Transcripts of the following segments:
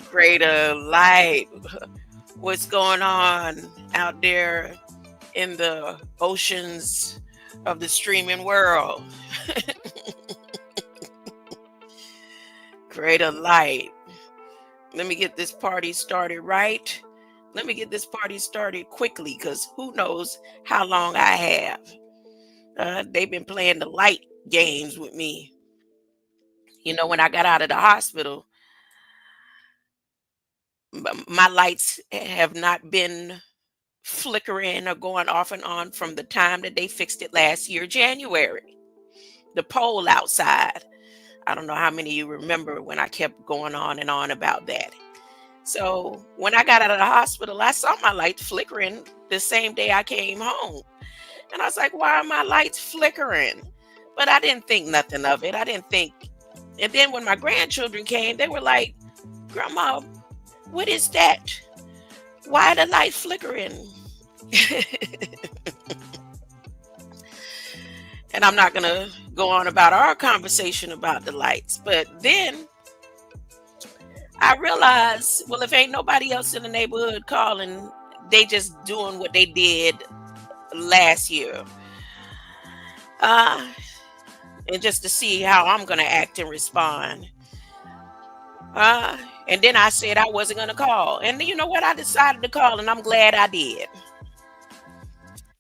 Greater light. What's going on out there in the oceans of the streaming world? Greater light. Let me get this party started right. Let me get this party started quickly, because who knows how long I have. They've been playing the light games with me. You know, when I got out of the hospital, my lights have not been flickering or going off and on from the time that they fixed it last year, January. The pole outside. I don't know how many of you remember when I kept going on and on about that. So when I got out of the hospital, I saw my lights flickering the same day I came home. And I was like, why are my lights flickering? But I didn't think nothing of it. I didn't think. And then when my grandchildren came, they were like, Grandma, what is that? Why are the light flickering? And I'm not going to go on about our conversation about the lights. But then I realized, well, if ain't nobody else in the neighborhood calling, they just doing what they did last year. And just to see how I'm going to act and respond. And then I said I wasn't going to call. And you know what? I decided to call, and I'm glad I did.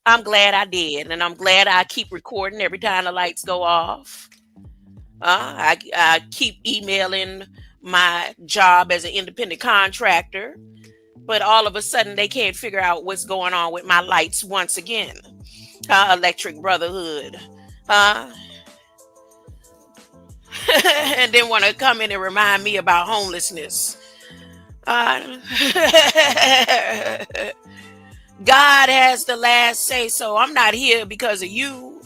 I'm glad I did. And I'm glad I keep recording every time the lights go off. I keep emailing my job as an independent contractor. But all of a sudden, they can't figure out what's going on with my lights once again. Electric Brotherhood. And then want to come in and remind me about homelessness. God has the last say, so I'm not here because of you.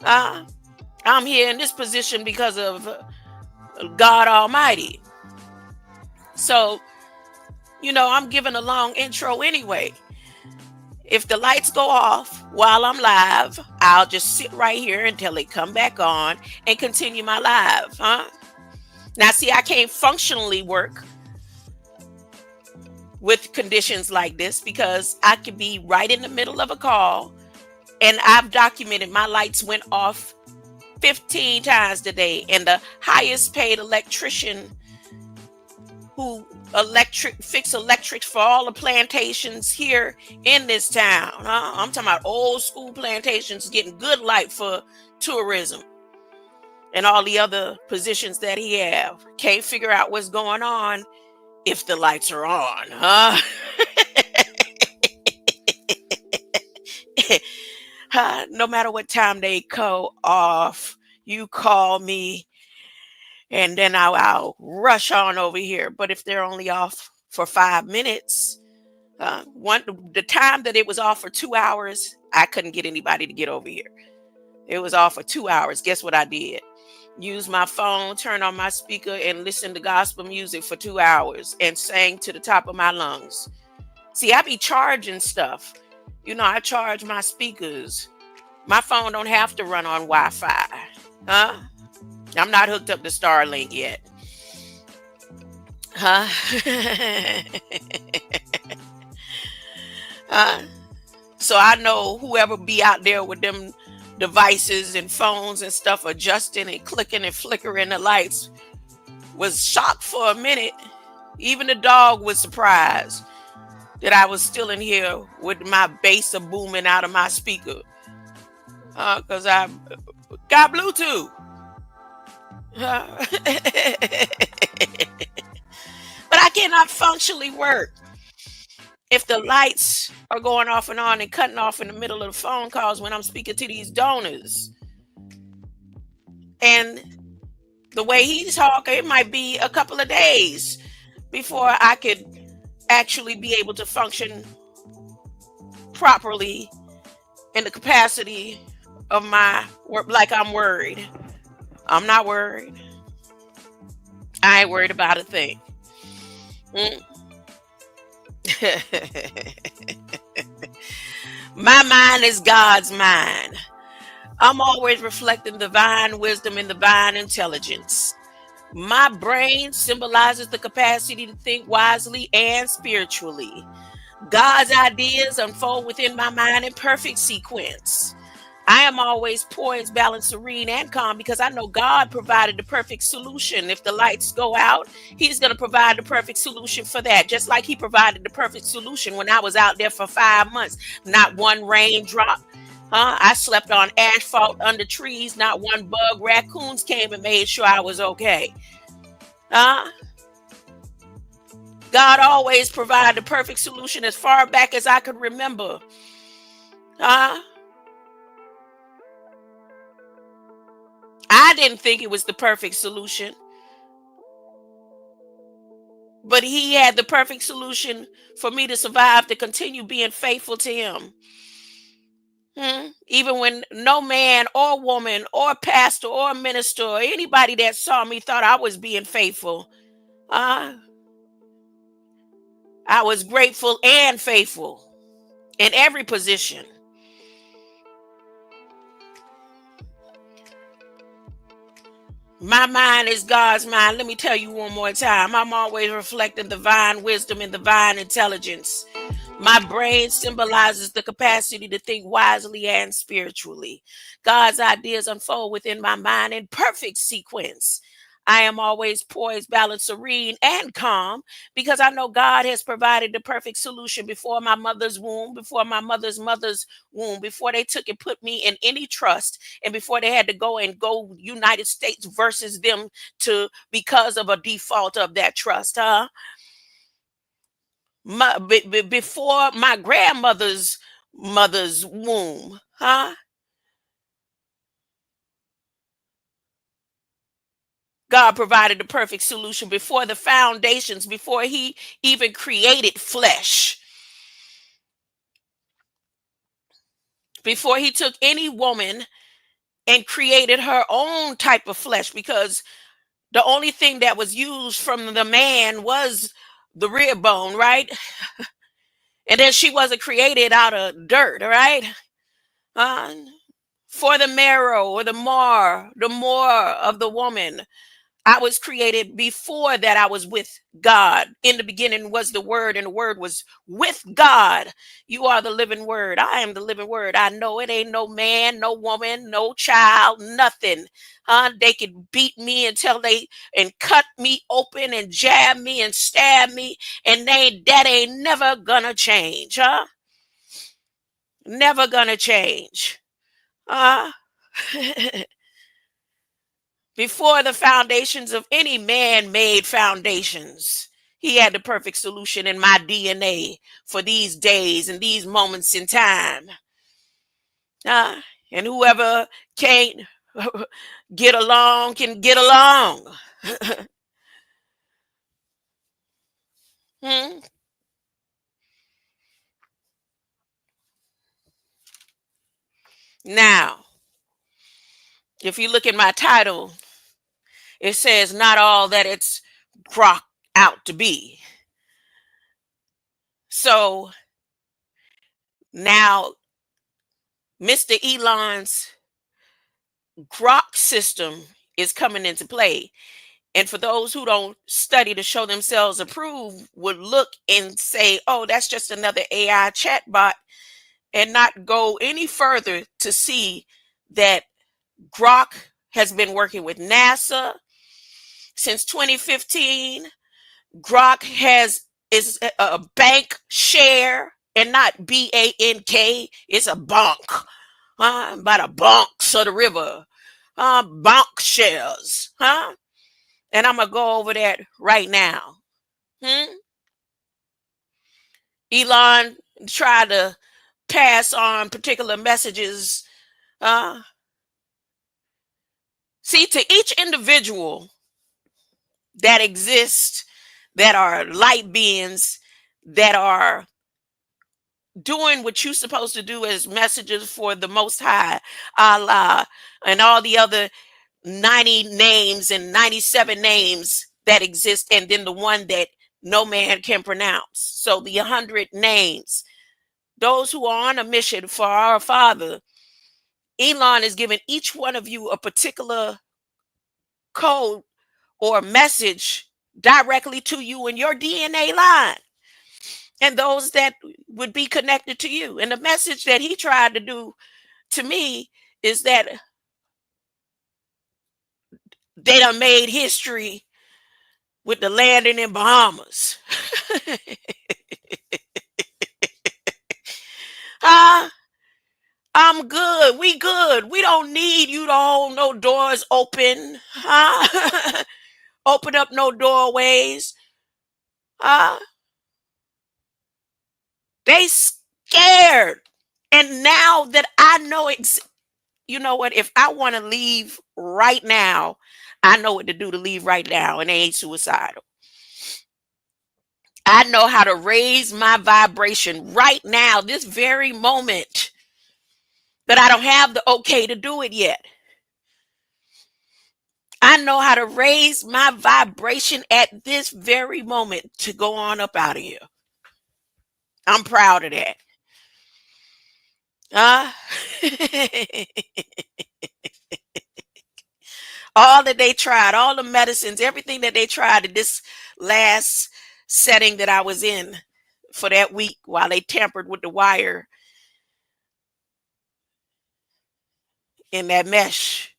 I'm here in this position because of God Almighty. So, you know, I'm giving a long intro anyway. If the lights go off while I'm live, I'll just sit right here until they come back on and continue my live. Now, see, I can't functionally work with conditions like this because I could be right in the middle of a call, and I've documented my lights went off 15 times today, and the highest paid electrician who fix electrics for all the plantations here in this town. I'm talking about old school plantations getting good light for tourism and all the other positions that he have. Can't figure out what's going on if the lights are on. No matter what time they go off, you call me, and then I'll rush on over here. But if they're only off for 5 minutes, the time that it was off for 2 hours, I couldn't get anybody to get over here. It was off for 2 hours. Guess what I did? use my phone, turn on my speaker, and listen to gospel music for 2 hours and sang to the top of my lungs. See, I be charging stuff. I charge my speakers. My phone don't have to run on Wi-Fi. Huh? I'm not hooked up to Starlink yet. Huh? huh? So I know whoever be out there with them devices and phones and stuff adjusting and clicking and flickering the lights was shocked for a minute. Even the dog was surprised that I was still in here with my bass booming out of my speaker. Because I got Bluetooth. But I cannot functionally work if the lights are going off and on and cutting off in the middle of the phone calls when I'm speaking to these donors. And the way he's talking, it might be a couple of days before I could actually be able to function properly in the capacity of my work. Like I'm worried. I'm not worried. I ain't worried about a thing. Mm. My mind is God's mind. I'm always reflecting divine wisdom and divine intelligence. My brain symbolizes the capacity to think wisely and spiritually. God's ideas unfold within my mind in perfect sequence. I am always poised, balanced, serene, and calm because I know God provided the perfect solution. If the lights go out, He's going to provide the perfect solution for that. Just like He provided the perfect solution when I was out there for 5 months. Not one raindrop. I slept on asphalt under trees. Not one bug. Raccoons came and made sure I was okay. Huh? God always provided the perfect solution as far back as I could remember. Huh? I didn't think it was the perfect solution, but He had the perfect solution for me to survive, to continue being faithful to Him. Even when no man or woman or pastor or minister or anybody that saw me thought I was being faithful. Uh, I was grateful and faithful in every position. My mind is God's mind. Let me tell you one more time. I'm always reflecting divine wisdom and divine intelligence. My brain symbolizes the capacity to think wisely and spiritually. God's ideas unfold within my mind in perfect sequence. I am always poised, balanced, serene, and calm because I know God has provided the perfect solution before my mother's womb, before my mother's womb, before they took and put me in any trust, and before they had to go United States versus them to because of a default of that trust, huh? Before my grandmother's mother's womb, huh? God provided the perfect solution before the foundations, before He even created flesh, before He took any woman and created her own type of flesh, because the only thing that was used from the man was the rib bone, right? And then she wasn't created out of dirt, right? Uh, for the marrow or the more of the woman. I was created before that. I was with God. In the beginning was the Word, and the Word was with God. You are the living Word. I am the living Word. I know it ain't no man, no woman, no child, nothing. They could beat me until they and cut me open and jab me and stab me, and that ain't never gonna change, huh? Never gonna change. Uh Before the foundations of any man made foundations, He had the perfect solution in my DNA for these days and these moments in time. Uh, and whoever can't get along can get along. Hmm? Now, if you look at my title, It says not all that it's grok out to be. So now Mr. Elon's grok system is coming into play. And for those who don't study to show themselves approved, would look and say, oh, that's just another AI chatbot, and not go any further to see that GROK has been working with NASA since 2015. GROK is a bank share, and not BANK. It's a bank, by the banks of the river, bank shares, huh? And I'm gonna go over that right now. Hmm? Elon tried to pass on particular messages. Uh, See, to each individual that exists, that are light beings, that are doing what you're supposed to do as messages for the Most High, Allah, and all the other 90 names and 97 names that exist, and then the one that no man can pronounce. So the 100 names, those who are on a mission for our Father, Elon is giving each one of you a particular code or message directly to you in your DNA line, and those that would be connected to you. And the message that he tried to do to me is that they done made history with the landing in Bahamas. Huh? I'm good. We good. We don't need you to hold no doors open. Huh? Open up no doorways. Huh? They scared. And now that I know, you know what? If I want to leave right now, I know what to do to leave right now, and it ain't suicidal. I know how to raise my vibration right now, this very moment, but I don't have the okay to do it yet. I know how to raise my vibration at this very moment to go on up out of here. I'm proud of that. Huh? All that they tried, all the medicines, everything that they tried in this last setting that I was in for that week while they tampered with the wire in that mesh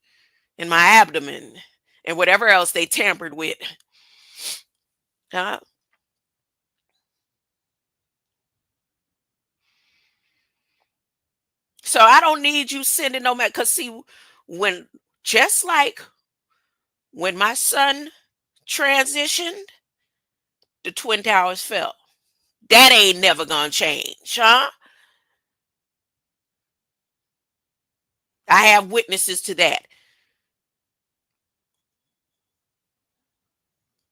in my abdomen and whatever else they tampered with. Huh? So I don't need you sending no matter, because see, when just like when my son transitioned, the Twin Towers fell. That ain't never gonna change, huh? I have witnesses to that.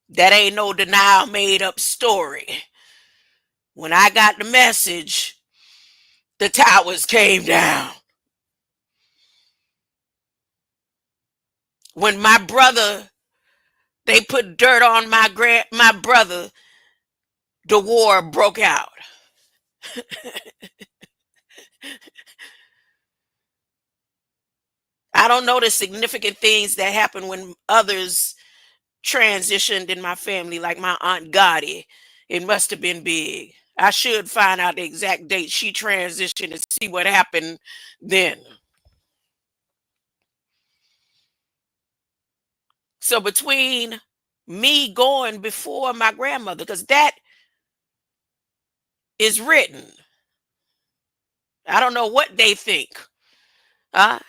That ain't no denial made up story. When I got the message, the towers came down. When my brother, they put dirt on my brother, the war broke out. I don't know the significant things that happen when others transitioned in my family, like my Aunt Gotti. It must have been big. I should find out the exact date she transitioned and see what happened then. So between me going before my grandmother, because that is written, I don't know what they think. Uh,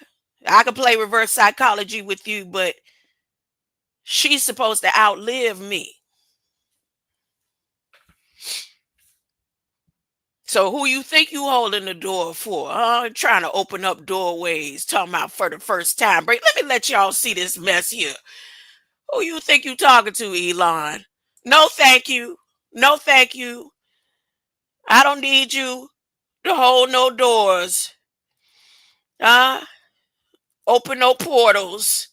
I could play reverse psychology with you, but she's supposed to outlive me. So who you think you holding the door for? Trying to open up doorways, talking about for the first time. Break. Let me let y'all see this mess here. Who you think you talking to, Elon? No, thank you. No, thank you. I don't need you to hold no doors. Uh, Open no portals.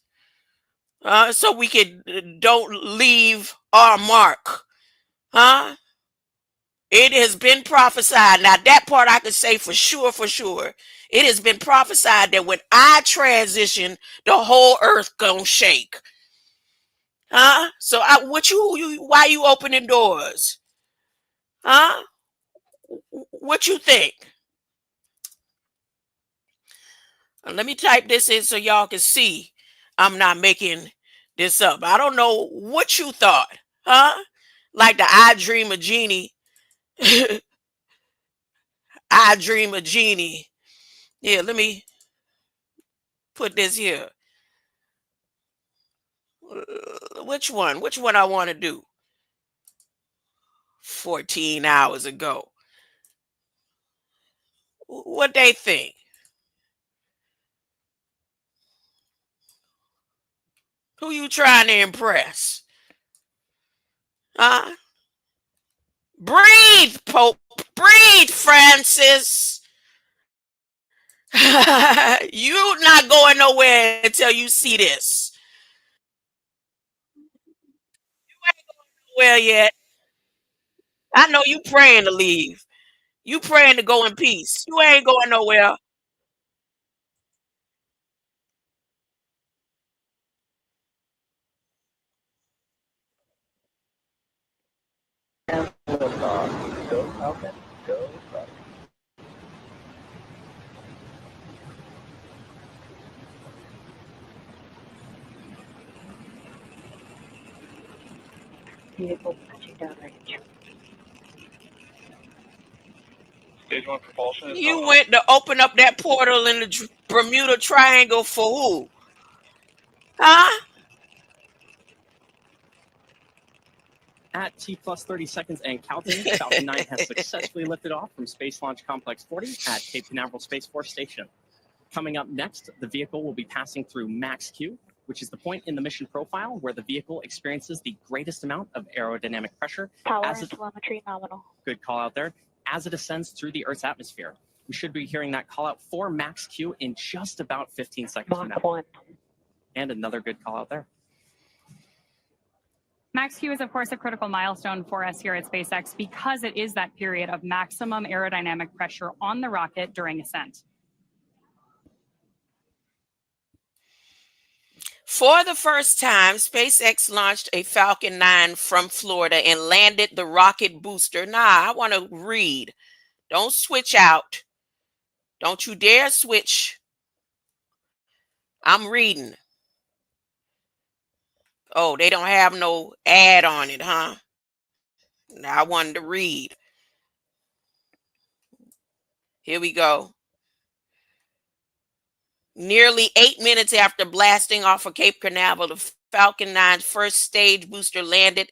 So we could don't leave our mark. Huh? It has been prophesied. Now that part I can say for sure, for sure. It has been prophesied that when I transition, the whole earth gonna shake. Huh? So why you opening doors? Huh? What you think? Let me type this in so y'all can see I'm not making this up. I don't know what you thought. Huh? Like the I Dream of Genie. I Dream of Genie. Yeah, let me put this here. Which one? Which one I want to do? 14 hours ago. What they think? Who you trying to impress? Huh? Breathe, Pope. Breathe, Francis. You not going nowhere until you see this. Well, yet. I know you praying to leave. You praying to go in peace. You ain't going nowhere. Vehicle touching down range. Stage 1 propulsion is You went to open up that portal in the Bermuda Triangle for who? Huh? At T plus 30 seconds and counting, Falcon 9 has successfully lifted off from Space Launch Complex 40 at Cape Canaveral Space Force Station. Coming up next, the vehicle will be passing through Max Q, which is the point in the mission profile where the vehicle experiences the greatest amount of aerodynamic pressure. Power and telemetry nominal. Good call out there. As it ascends through the Earth's atmosphere. We should be hearing that call out for Max Q in just about 15 seconds from now. Mach 1. And another good call out there. Max Q is, of course, a critical milestone for us here at SpaceX because it is that period of maximum aerodynamic pressure on the rocket during ascent. For the first time, SpaceX launched a Falcon 9 from Florida and landed the rocket booster. Nah, I want to read. Don't switch out. Don't you dare switch. I'm reading. Oh, they don't have no ad on it, huh? Now I wanted to read. Here we go. Nearly 8 minutes after blasting off of Cape Canaveral, the Falcon 9's first stage booster landed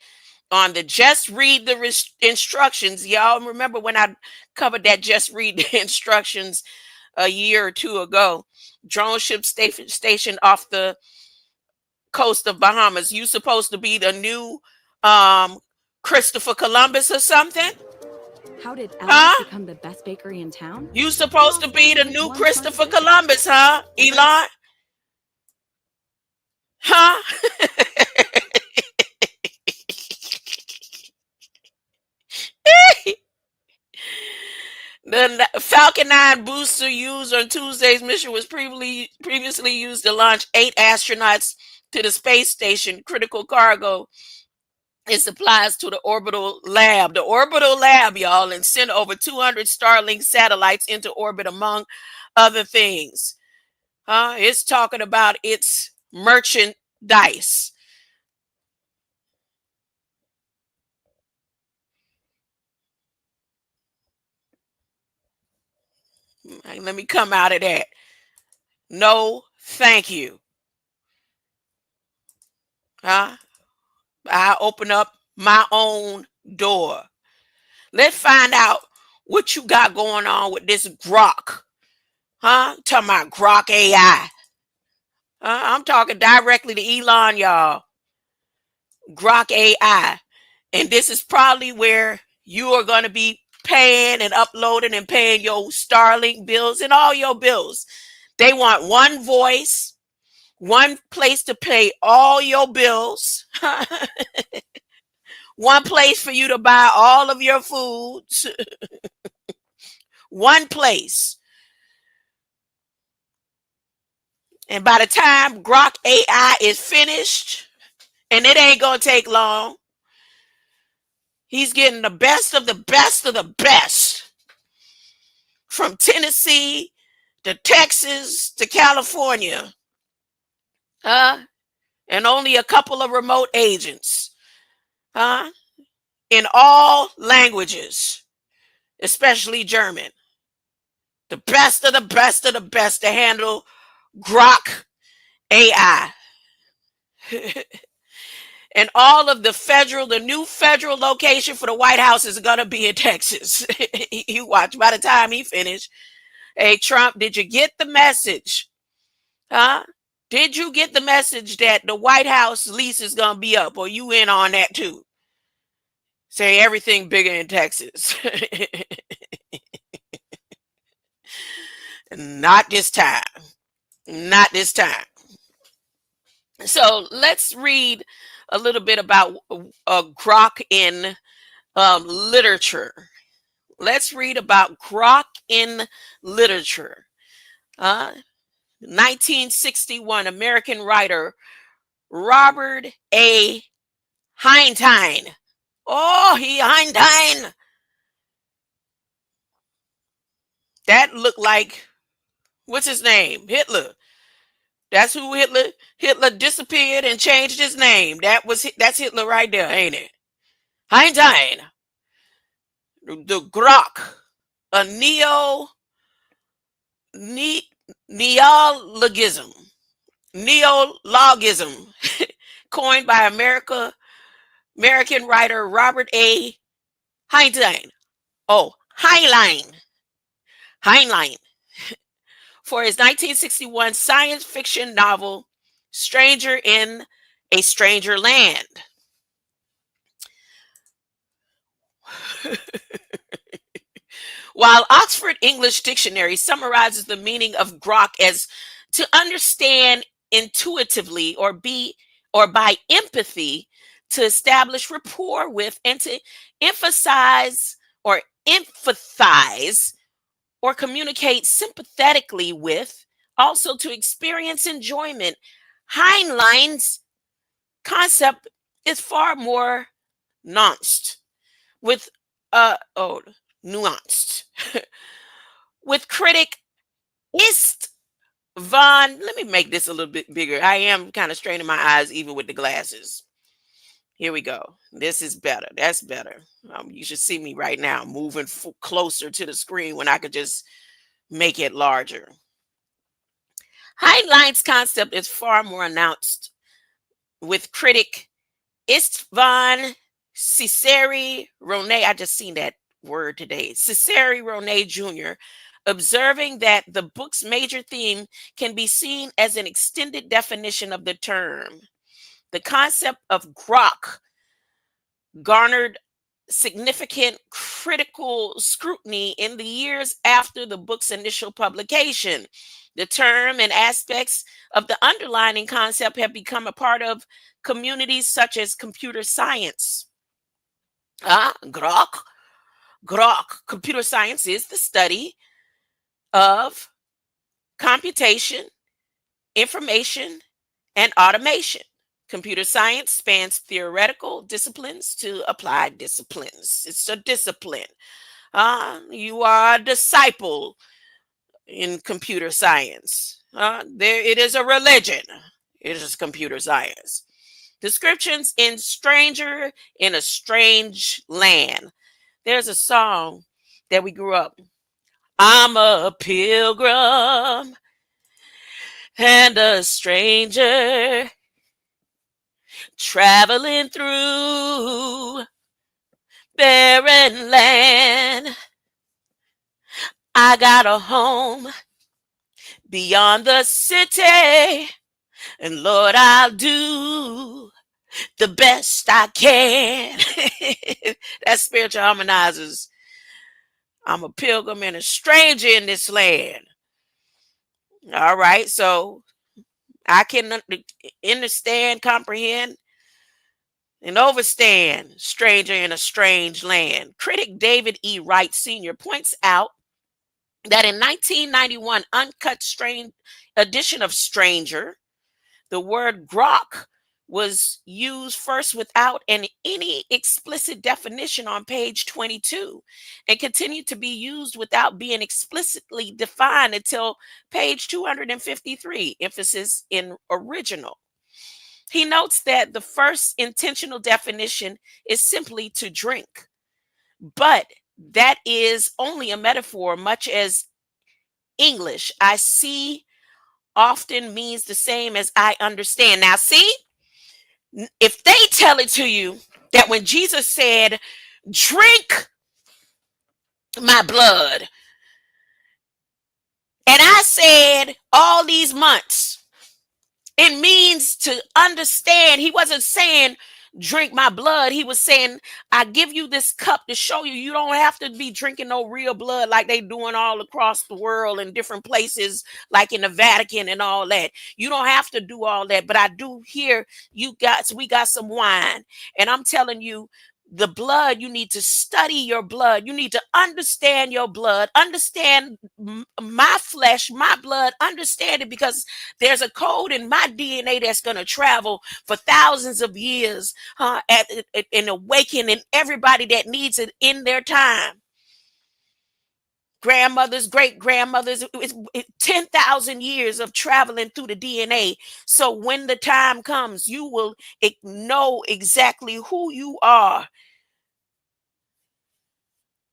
on the Just Read the Instructions. Y'all remember when I covered that Just Read the Instructions a year or two ago? Drone ship stationed off the coast of Bahamas. You supposed to be the new Christopher Columbus or something? How did Ellis become the best bakery in town? You supposed to be the new Christopher Columbus, huh, Elon? Huh? The Falcon 9 booster used on Tuesday's mission was previously used to launch 8 astronauts to the space station, critical cargo, and supplies to the orbital lab. The orbital lab, y'all, and sent over 200 Starlink satellites into orbit, among other things. It's talking about its merchandise. Let me come out of that. No, thank you. I open up my own door. Let's find out what you got going on with this GROK. Talking about GROK AI. I'm talking directly to Elon, y'all. GROK AI. And this is probably where you are going to be paying and uploading and paying your Starlink bills and all your bills. They want one voice. one place to pay all your bills, one place for you to buy all of your foods, one place. And by the time GROK AI is finished, and it ain't going to take long, he's getting the best of the best of the best. From Tennessee to Texas to California. And only a couple of remote agents. In all languages, especially German. The best of the best of the best to handle GROK AI. And all of the new federal location for the White House is going to be in Texas. You watch, by the time he finished. Hey, Trump, did you get the message? Did you get the message that the White House lease is going to be up? Or you in on that too? Say everything bigger in Texas. Not this time. Not this time. So let's read a little bit about GROK in literature. Let's read about GROK in literature. 1961 American writer Robert A. Heinlein. Oh, Heinlein. That looked like, what's his name? Hitler. That's who Hitler disappeared and changed his name. That's Hitler right there, ain't it? Heinlein. The GROK, a neologism, coined by American writer Robert A. Heinlein. Oh, Heinlein. For his 1961 science fiction novel, Stranger in a Stranger Land. While Oxford English Dictionary summarizes the meaning of GROK as to understand intuitively or by empathy, to establish rapport with, and to emphasize or empathize or communicate sympathetically with, also to experience enjoyment. Heinlein's concept is far more nuanced with with critic let me make this a little bit bigger. I am kind of straining my eyes even with the glasses. Here we go. This is better. That's better. You should see me right now moving closer to the screen when I could just make it larger. Heinlein's concept is far more announced with critic Istvan Ciceri-Ronne. I just seen that word today. Ciceri-Ronne Jr. observing that the book's major theme can be seen as an extended definition of the term. The concept of GROK garnered significant critical scrutiny in the years after the book's initial publication. The term and aspects of the underlying concept have become a part of communities such as computer science. GROK. Computer science is the study of computation, information, and automation. Computer science spans theoretical disciplines to applied disciplines. It's a discipline. You are a disciple in computer science. It is a religion. It is computer science. Descriptions in Stranger in a Strange Land. There's a song that we grew up. I'm a pilgrim and a stranger traveling through barren land. I got a home beyond the city, and Lord, I'll do the best I can. That's Spiritual Harmonizers. I'm a pilgrim and a stranger in this land. All right, so I can understand, comprehend, and overstand stranger in a strange land. Critic David E. Wright Sr. points out that in 1991 uncut edition of Stranger, the word grok was used first without any explicit definition on page 22 and continued to be used without being explicitly defined until page 253, emphasis in original. He notes that the first intentional definition is simply to drink, but that is only a metaphor, much as English I see often means the same as I understand. Now, see, if they tell it to you that when Jesus said, drink my blood, and I said all these months, it means to understand. He wasn't saying drink my blood. He was saying, I give you this cup to show you don't have to be drinking no real blood like they doing all across the world in different places, like in the Vatican and all that. You don't have to do all that. But I do hear we got some wine. And I'm telling you, the blood, you need to study your blood. You need to understand your blood, understand my flesh, my blood, understand it, because there's a code in my DNA that's going to travel for thousands of years and awakening everybody that needs it in their time. Grandmothers, great grandmothers, 10,000 years of traveling through the DNA. So when the time comes, you will know exactly who you are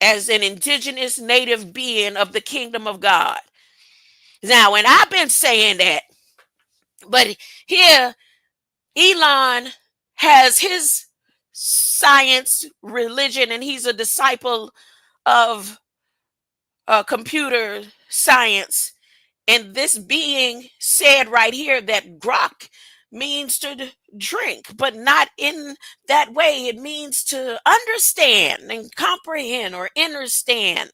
as an indigenous native being of the kingdom of God. Now, and I've been saying that, but here Elon has his science, religion, and he's a disciple of computer science. And this being said right here that grok means to drink, but not in that way. It means to understand and comprehend or understand.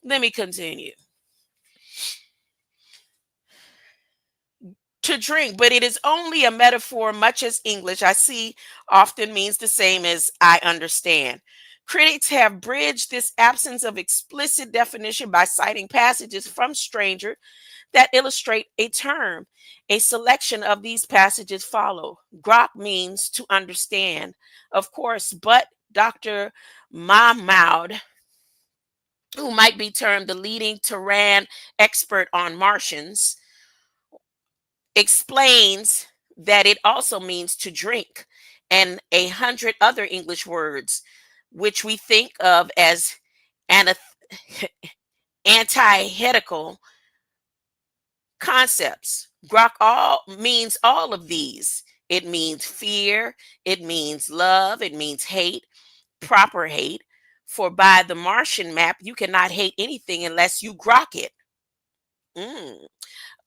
Let me continue. To drink, but it is only a metaphor, much as English I see often means the same as I understand. Critics have bridged this absence of explicit definition by citing passages from Stranger that illustrate a term. A selection of these passages follow. Grok means to understand, of course, but Dr. Mahmoud, who might be termed the leading Tehran expert on Martians, explains that it also means to drink, and 100 other English words, which we think of as antithetical concepts. Grok all means all of these. It means fear, it means love, it means hate, proper hate. For by the Martian map, you cannot hate anything unless you grok it.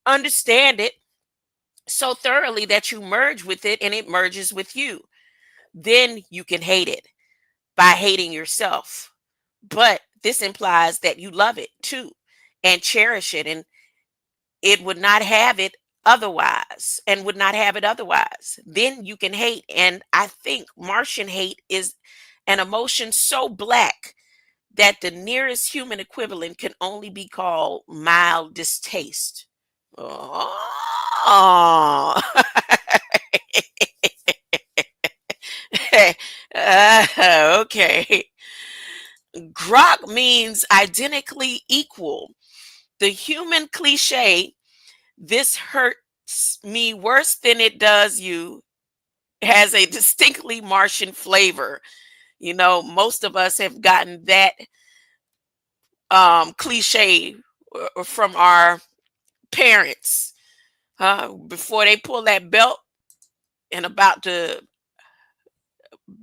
Understand it so thoroughly that you merge with it and it merges with you. Then you can hate it by hating yourself. But this implies that you love it too and cherish it, and it would not have it otherwise, and would not have it otherwise. Then you can hate. And I think Martian hate is an emotion so black that the nearest human equivalent can only be called mild distaste. Oh. Okay. Grok means identically equal. The human cliche, this hurts me worse than it does you, has a distinctly Martian flavor. You know, most of us have gotten that cliche from our parents before they pull that belt and about to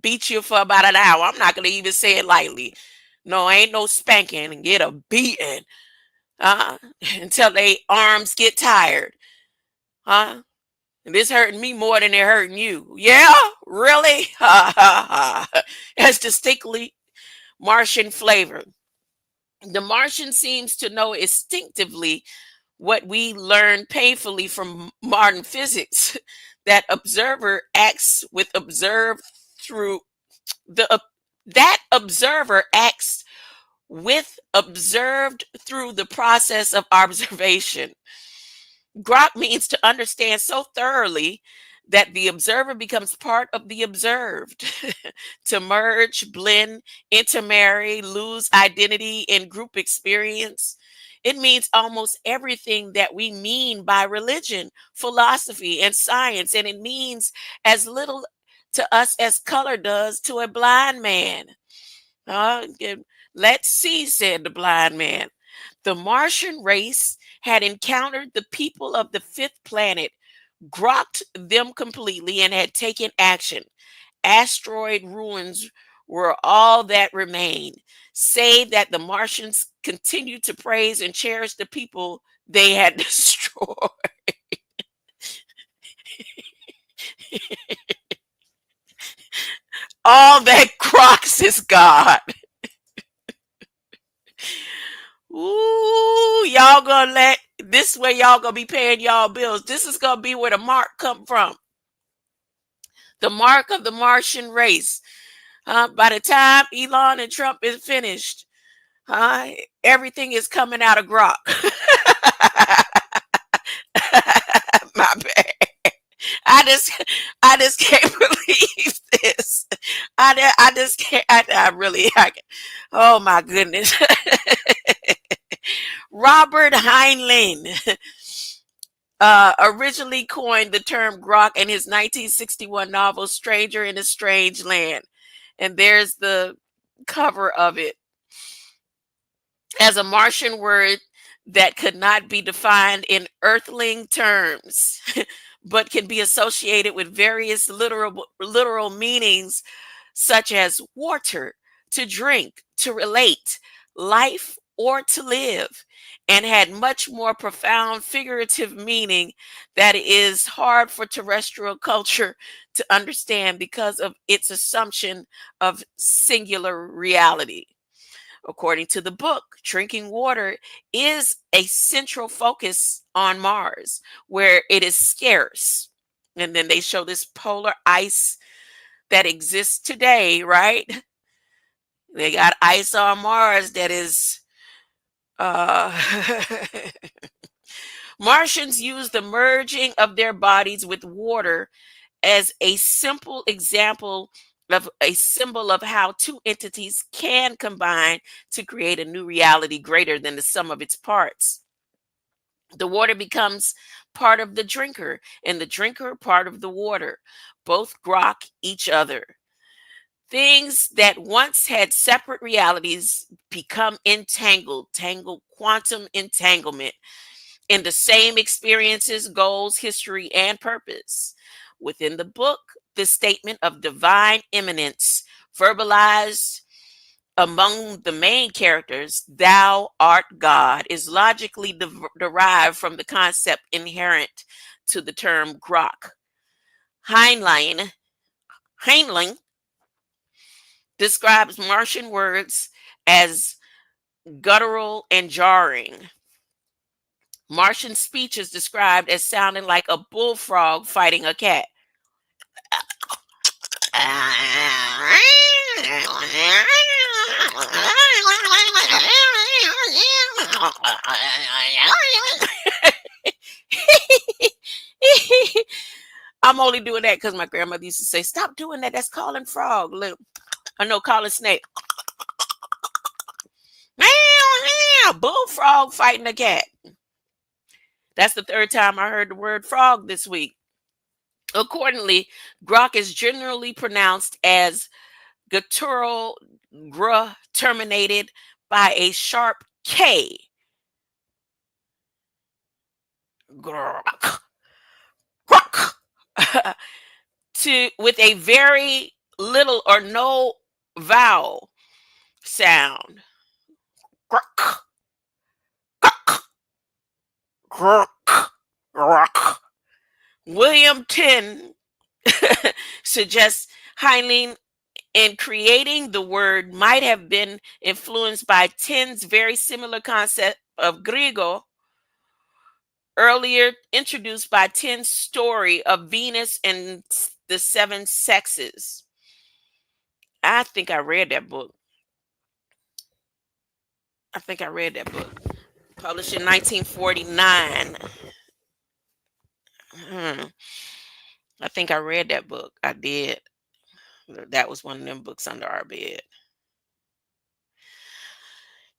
beat you for about an hour. I'm not going to even say it lightly. No, ain't no spanking and get a beating until they arms get tired. This hurting me more than they're hurting you. Yeah, really? That's distinctly Martian flavor. The Martian seems to know instinctively what we learned painfully from modern physics, that observer acts with observed through that observer acts with observed through the process of observation. GROK means to understand so thoroughly that the observer becomes part of the observed, to merge, blend, intermarry, lose identity in group experience. It means almost everything that we mean by religion, philosophy, and science, and it means as little to us as color does to a blind man. Uh, Let's see, said the blind man. The Martian race had encountered the people of the fifth planet, grokked them completely, and had taken action. Asteroid ruins were all that remained, save that the Martians continued to praise and cherish the people they had destroyed. All that crocs is God. Ooh, y'all gonna let this way y'all gonna be paying y'all bills. This is gonna be where the mark come from. The mark of the Martian race. By the time Elon and Trump is finished, everything is coming out of GROK. My bad. I just can't believe this. I just can't. Oh my goodness. Robert Heinlein originally coined the term GROK in his 1961 novel Stranger in a Strange Land. And there's the cover of it. As a Martian word that could not be defined in earthling terms, but can be associated with various literal meanings, such as water, to drink, to relate, life, or to live, and had much more profound figurative meaning that is hard for terrestrial culture to understand because of its assumption of singular reality. According to the book, drinking water is a central focus on Mars, where it is scarce. And then they show this polar ice that exists today, right? They got ice on Mars that is Martians use the merging of their bodies with water as a simple example of a symbol of how two entities can combine to create a new reality greater than the sum of its parts. The water becomes part of the drinker, and the drinker part of the water. Both grok each other. Things that once had separate realities become tangled quantum entanglement in the same experiences, goals, history, and purpose. Within the book, the statement of divine immanence, verbalized among the main characters, thou art God, is logically derived from the concept inherent to the term grok. Heinlein describes Martian words as guttural and jarring. Martian speech is described as sounding like a bullfrog fighting a cat. I'm only doing that because my grandmother used to say, "Stop doing that. That's calling frog." Look, I know, calling snake. Bullfrog fighting a cat. That's the third time I heard the word frog this week. Accordingly, grok is generally pronounced as guttural gr terminated by a sharp K. Grok. Grok. With a very little or no vowel sound. Grok. Grok. Grok. Grok. William Tin suggests Heinlein in creating the word might have been influenced by Tin's very similar concept of griego, earlier introduced by 10's story of Venus and the Seven Sexes. I think I read that book. Published in 1949. I think I read that book. I did. That was one of them books under our bed.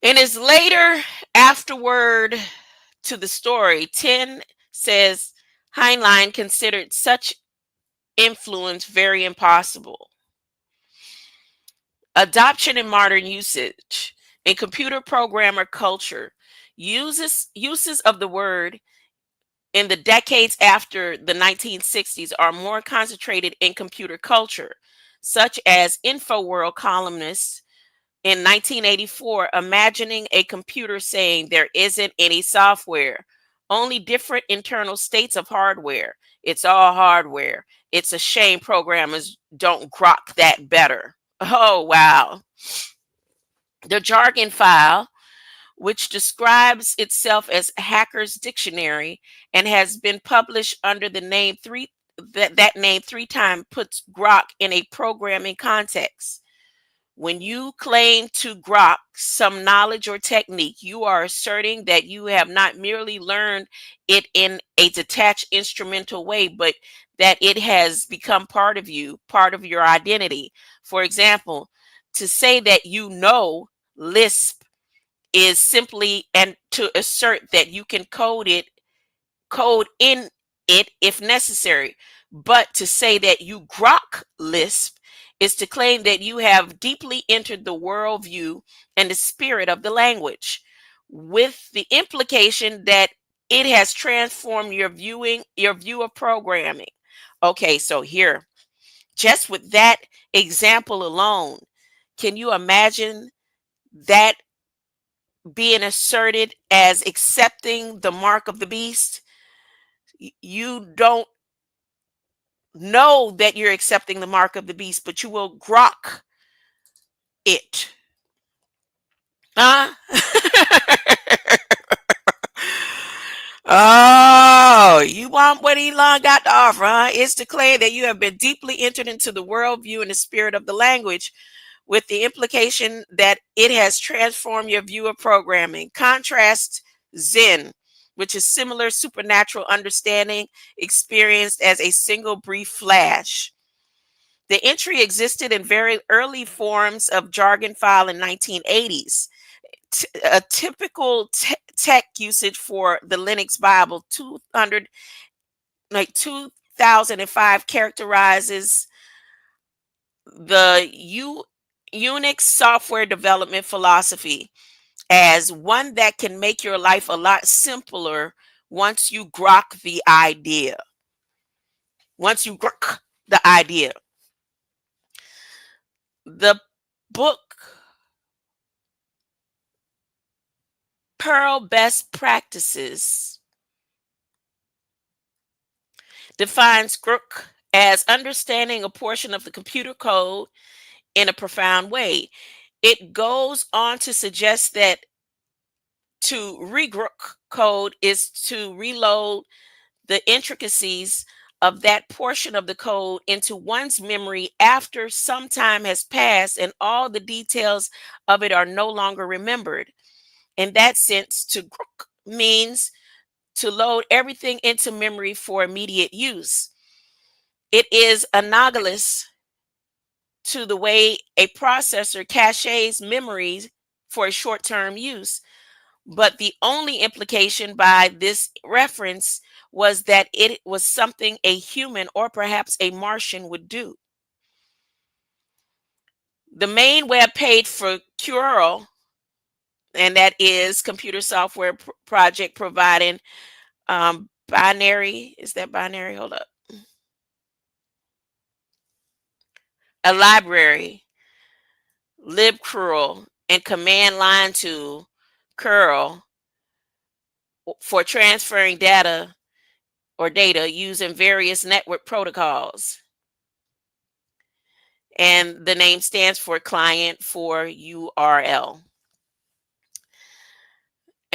In his later afterword to the story, 10 says Heinlein considered such influence very impossible. Adoption in modern usage. In computer programmer culture, uses of the word in the decades after the 1960s are more concentrated in computer culture, such as InfoWorld columnists in 1984 imagining a computer saying there isn't any software, only different internal states of hardware. It's all hardware. It's a shame programmers don't grok that better. Oh, wow. The jargon file, which describes itself as Hacker's Dictionary and has been published under the name that name 3 times, puts GROK in a programming context. When you claim to grok some knowledge or technique, you are asserting that you have not merely learned it in a detached instrumental way, but that it has become part of you, part of your identity. For example, to say that you know Lisp is simply and to assert that you can code in it if necessary. But to say that you grok Lisp is to claim that you have deeply entered the worldview and the spirit of the language, with the implication that it has transformed your view of programming. Okay, so here, just with that example alone, can you imagine that being asserted as accepting the mark of the beast? You don't know that you're accepting the mark of the beast, but you will grok it. Huh? Oh, you want what Elon got to offer, huh? It's to claim that you have been deeply entered into the worldview and the spirit of the language, with the implication that it has transformed your view of programming. Contrast Zen, which is similar supernatural understanding experienced as a single brief flash. The entry existed in very early forms of jargon file in 1980s. A typical tech usage for the Linux Bible 2005 characterizes the Unix software development philosophy as one that can make your life a lot simpler once you grok the idea. Once you grok the idea. The book Pearl Best Practices defines GROK as understanding a portion of the computer code in a profound way. It goes on to suggest that to regrok code is to reload the intricacies of that portion of the code into one's memory after some time has passed and all the details of it are no longer remembered. In that sense, to grok means to load everything into memory for immediate use. It is analogous to the way a processor caches memories for short-term use. But the only implication by this reference was that it was something a human or perhaps a Martian would do. The main web page for Curl, and that is computer software project providing binary. Is that binary? Hold up. A library, libcurl, and command line tool, curl, for transferring data using various network protocols. And the name stands for client for URL.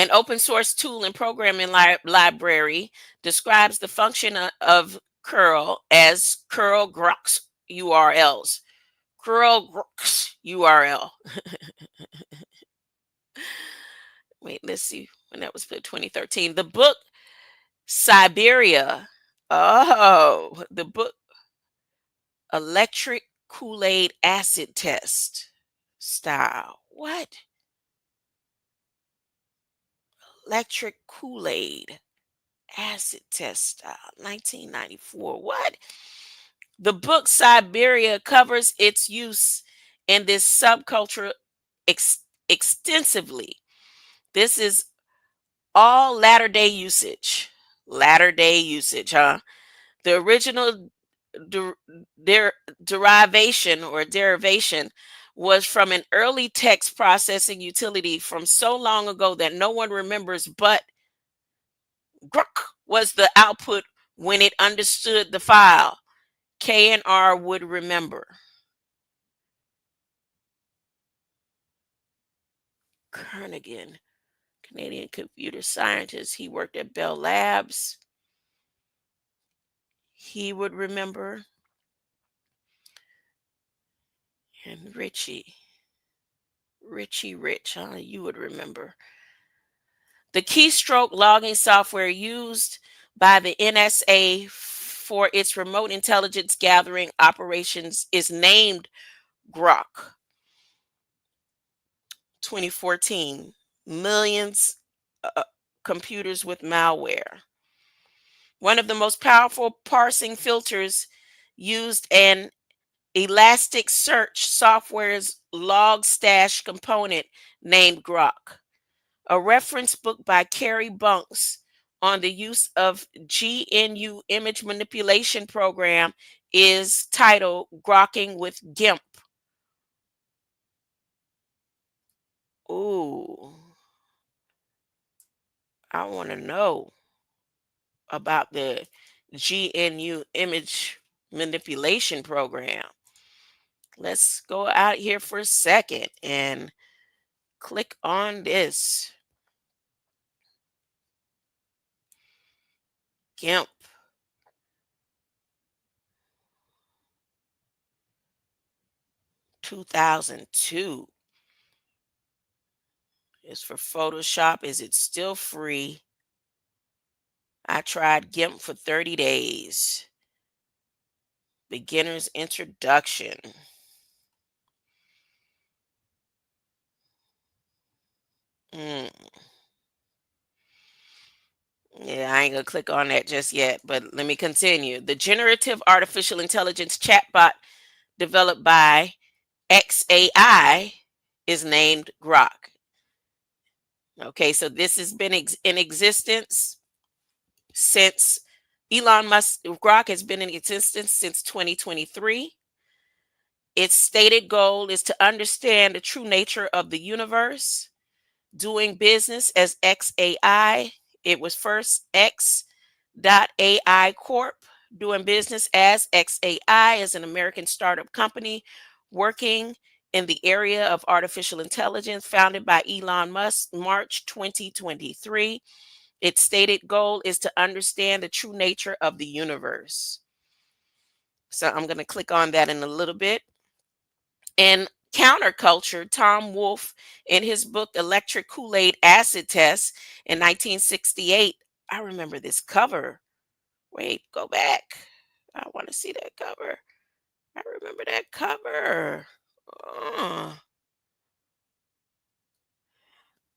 An open source tool and programming library describes the function of curl as curl GROK's URLs. Curl GROK's URL. Wait, let's see when that was put, 2013. The book Siberia. Oh, the book Electric Kool-Aid Acid Test Style. What? Electric Kool-Aid Acid Test Style, 1994. What? The book Siberia covers its use in this subculture extensively. This is all latter day usage. Latter day usage, huh? The original derivation was from an early text processing utility from so long ago that no one remembers, but GROK was the output when it understood the file. K and R would remember. Kernighan, Canadian computer scientist. He worked at Bell Labs. He would remember. And Richie Rich, huh? You would remember. The keystroke logging software used by the NSA for its remote intelligence gathering operations is named GROK. 2014. Millions computers with malware. One of the most powerful parsing filters used an Elasticsearch software's log stash component named GROK. A reference book by Carrie Bunks on the use of GNU image manipulation program is titled Grokking with GIMP. Ooh, I want to know about the GNU image manipulation program. Let's go out here for a second and click on this. GIMP. (2002) is for Photoshop. Is it still free? I tried GIMP for 30 days. Beginner's introduction. Mm. Yeah, I ain't gonna click on that just yet, but let me continue. The generative artificial intelligence chatbot developed by XAI is named GROK. Okay, so this has been in existence since Elon Musk. GROK has been in existence since 2023. Its stated goal is to understand the true nature of the universe. Doing business as XAI, it was first X.AI Corp. Doing business as XAI is an American startup company working in the area of artificial intelligence, founded by Elon Musk, March 2023. Its stated goal is to understand the true nature of the universe. So I'm going to click on that in a little bit. And counterculture, Tom Wolfe, in his book Electric Kool-Aid Acid Test in 1968. I remember this cover. Wait, go back. I want to see that cover. I remember that cover.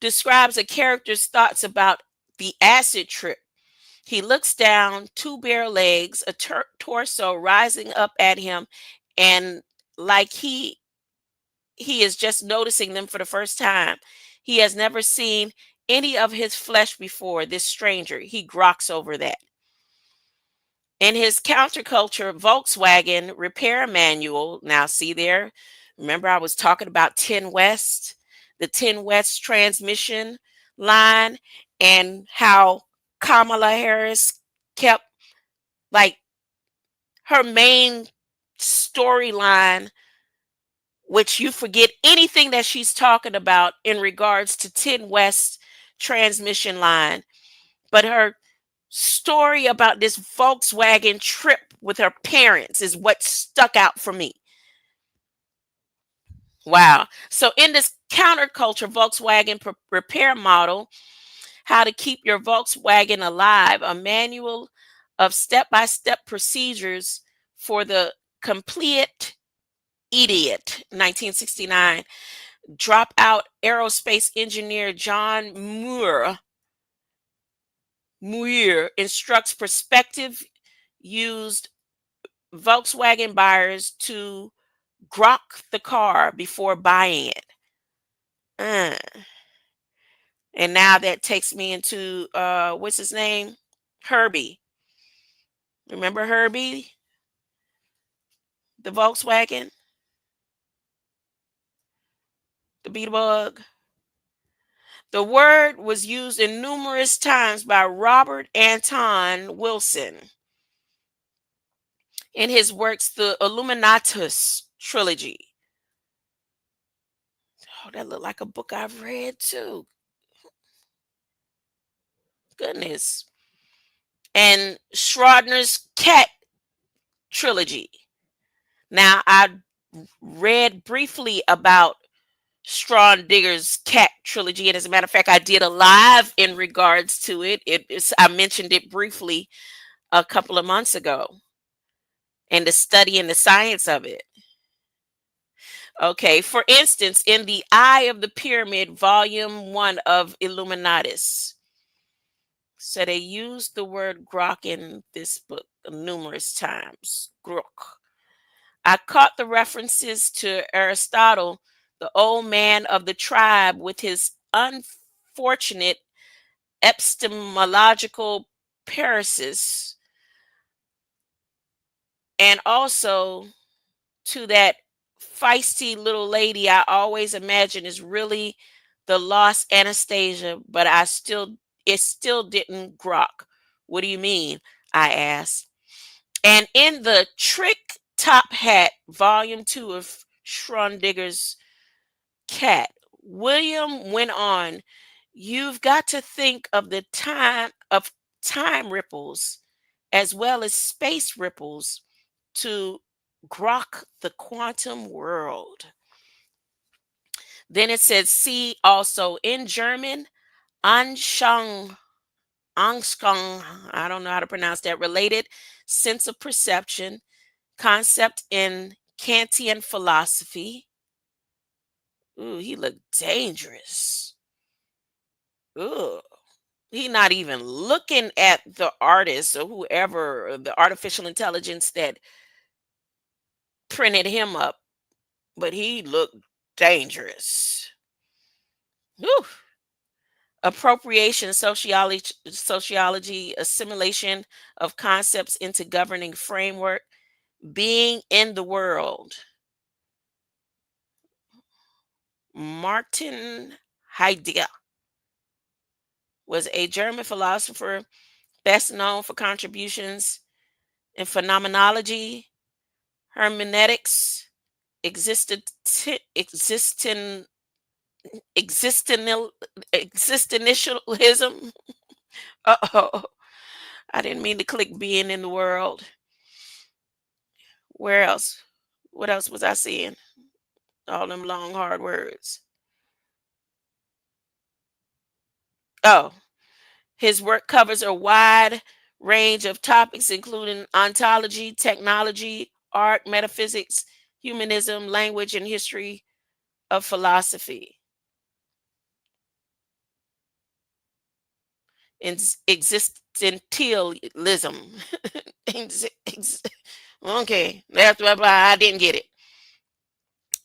Describes a character's thoughts about the acid trip. He looks down, two bare legs, a torso rising up at him, and like he is just noticing them for the first time. He has never seen any of his flesh before, this stranger. He groks over that. In his counterculture Volkswagen repair manual, now see there, remember I was talking about 10 West, the 10 West transmission line, and how Kamala Harris kept, like, her main storyline, which you forget anything that she's talking about in regards to 10 West transmission line. But her story about this Volkswagen trip with her parents is what stuck out for me. Wow. So in this counterculture Volkswagen repair model, How to Keep Your Volkswagen Alive, a manual of step-by-step procedures for the complete idiot, 1969, dropout aerospace engineer John Muir instructs prospective used Volkswagen buyers to GROK the car before buying it. Uh, And now that takes me into what's his name? Herbie. Remember Herbie, the Volkswagen, the Beetlebug? The word was used in numerous times by Robert Anton Wilson in his works, the Illuminatus trilogy. Oh, that looked like a book I've read too. Goodness. And Schrodinger's Cat trilogy. Now, I read briefly about Schrodinger's Cat trilogy, and as a matter of fact, I did a live in regards to it. I mentioned it briefly a couple of months ago, and the study and the science of it. Okay, for instance, in The Eye of the Pyramid, Volume 1 of Illuminatus. So they used the word grok in this book numerous times. Grok. I caught the references to Aristotle, the old man of the tribe, with his unfortunate epistemological parasis, and also to that feisty little lady I always imagine is really the lost Anastasia, but it still didn't grok. What do you mean? I asked. And in the Trick Top Hat, Volume 2 of Schrodinger's Cat, William went on, you've got to think of the time ripples as well as space ripples to grok the quantum world. Then it says, see also in German, Anschauung, Angstgang, I don't know how to pronounce that, related sense of perception, concept in Kantian philosophy. Ooh, he looked dangerous. Ooh. He not even looking at the artist or whoever, or the artificial intelligence that printed him up, but he looked dangerous. Whew. Appropriation, sociology, assimilation of concepts into governing framework, being in the world. Martin Heidegger was a German philosopher best known for contributions in phenomenology, hermeneutics, existentialism. Uh-oh. I didn't mean to click being in the world. Where else? What else was I seeing? All them long, hard words. Oh, his work covers a wide range of topics, including ontology, technology, art, metaphysics, humanism, language, and history of philosophy. Existentialism. Okay, that's why I didn't get it.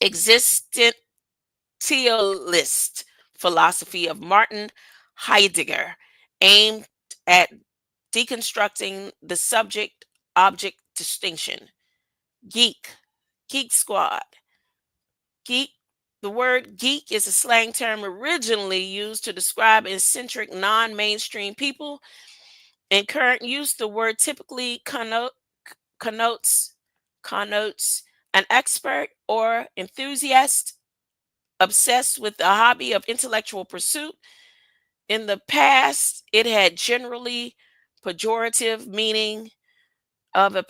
Existentialist philosophy of Martin Heidegger, aimed at deconstructing the subject object distinction. Geek squad. Geek. The word geek is a slang term originally used to describe eccentric, non mainstream people. In current use, the word typically connotes an expert or enthusiast obsessed with the hobby of intellectual pursuit. In the past, it had generally pejorative meaning of a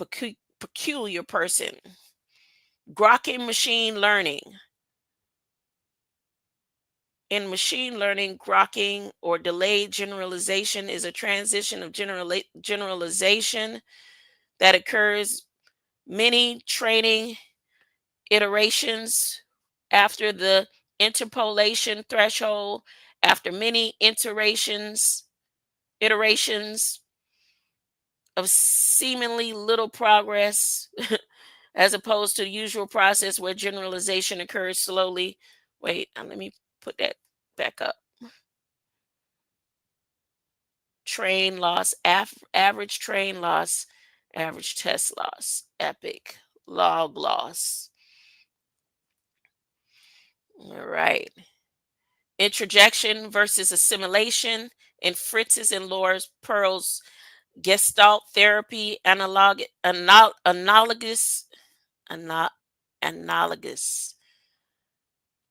peculiar person. Grokking machine learning. In machine learning, grokking or delayed generalization is a transition of generalization that occurs many training iterations after the interpolation threshold, after many iterations of seemingly little progress, as opposed to the usual process where generalization occurs slowly. Wait, let me put that back up. Train loss, average train loss, average test loss, epic, log loss. All right. Introjection versus assimilation in Fritz's and Laura Pearl's Gestalt therapy analogous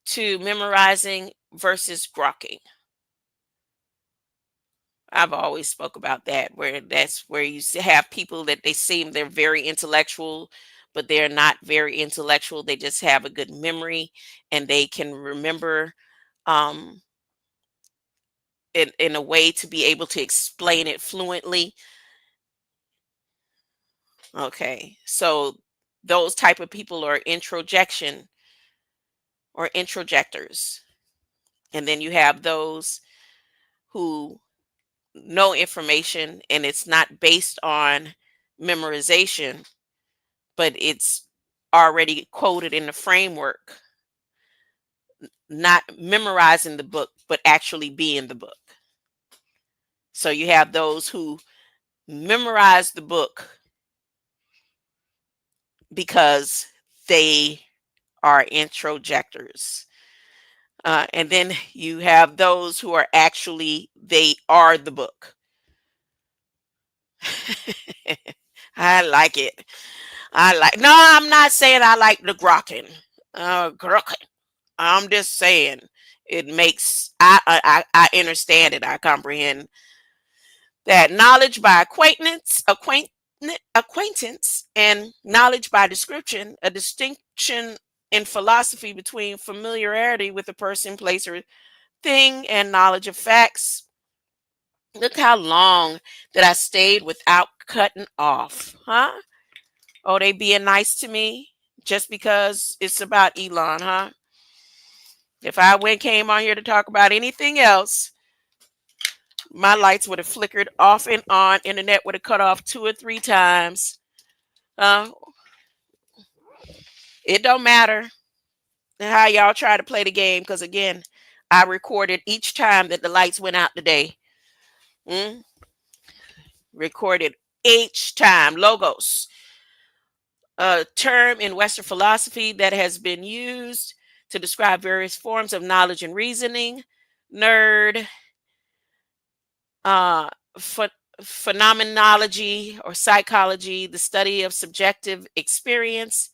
to memorizing versus grokking. I've always spoke about that, where that's where you have people that they seem they're very intellectual, but they're not very intellectual. They just have a good memory and they can remember um, in a way to be able to explain it fluently. Okay, so those type of people are introjection or introjectors. And then you have those who know information and it's not based on memorization, but it's already quoted in the framework, not memorizing the book, but actually being the book. So you have those who memorize the book because they are introjectors. And then you have those who are actually, they are the book. I like it. No, I'm not saying I like the grokking. Grokking. I'm just saying it makes, I understand it. I comprehend that knowledge by acquaintance and knowledge by description, a distinction in philosophy between familiarity with a person, place, or thing and knowledge of facts. Look how long that I stayed without cutting off, huh? Oh, they being nice to me just because it's about Elon, huh? If I came on here to talk about anything else, my lights would have flickered off and on. Internet would have cut off 2 or 3 times. It don't matter how y'all try to play the game, because again, I recorded each time that the lights went out today. Recorded each time. Logos, a term in Western philosophy that has been used to describe various forms of knowledge and reasoning. Nerd, phenomenology or psychology, the study of subjective experience,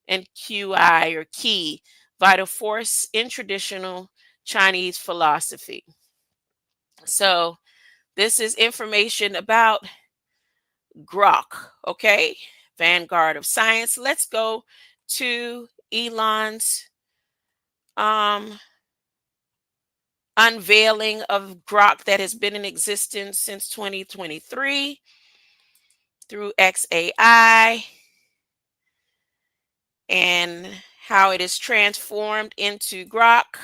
and QI or key, vital force in traditional Chinese philosophy. So this is information about GROK, okay? Vanguard of science. Let's go to Elon's unveiling of GROK that has been in existence since 2023 through XAI, and how it is transformed into GROK.